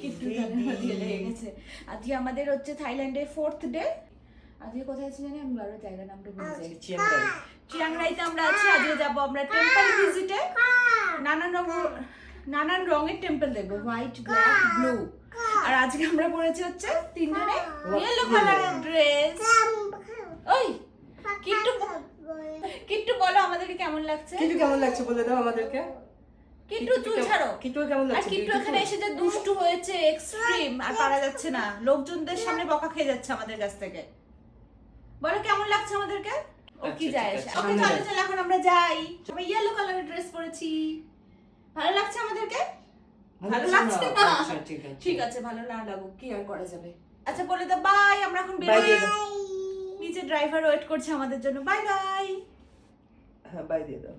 কিট্টু গানের মধ্যে লেগে গেছে। আজকে আমাদের হচ্ছে থাইল্যান্ডের 4th ডে। আজকে কোথায় আছি জানি আমি, বারো জায়গা নামটা ভুলে যাই। চিয়াংরাইতে আমরা আছি। আজকে যাবো আমরা টেম্পল ভিজিটে। নানান রঙের টেম্পল দেখবো, হোয়াইট, ব্ল্যাক, ব্লু। আর আজকে আমরা পরেছি হচ্ছে তিনজনে ইয়েলো কালারের ড্রেস। ওই কিট্টু বলো আমাদেরকে কেমন লাগছে? কিট্টু কেমন লাগছে বলে দাও আমাদেরকে। কিট্টু তুই ছাড়ো। কিট্টু কেমন আর লাগছে? কিট্টু এখানে এসে যে দুষ্টু হয়েছে এক্সট্রিম, আর পারা যাচ্ছে না, লোকজনদের সামনে বকা খেয়ে যাচ্ছে আমাদের কাছ থেকে। বলো কেমন লাগছে আমাদেরকে? ও কি যায় আসে। ওকে চলো চলো এখন আমরা যাই। সবাই ইয়েলো কালারের ড্রেস পরেছি। ভালো লাগছে আমাদেরকে? ভালো লাগছে না? ঠিক আছে, ভালো না লাগুক, কি আর করা যাবে। আচ্ছা বলে দাও বাই, আমরা এখন বের হই। নিচে ড্রাইভার ওয়েট করছে আমাদের জন্য। Bye bye. হ্যাঁ বাই দিয়ে দাও।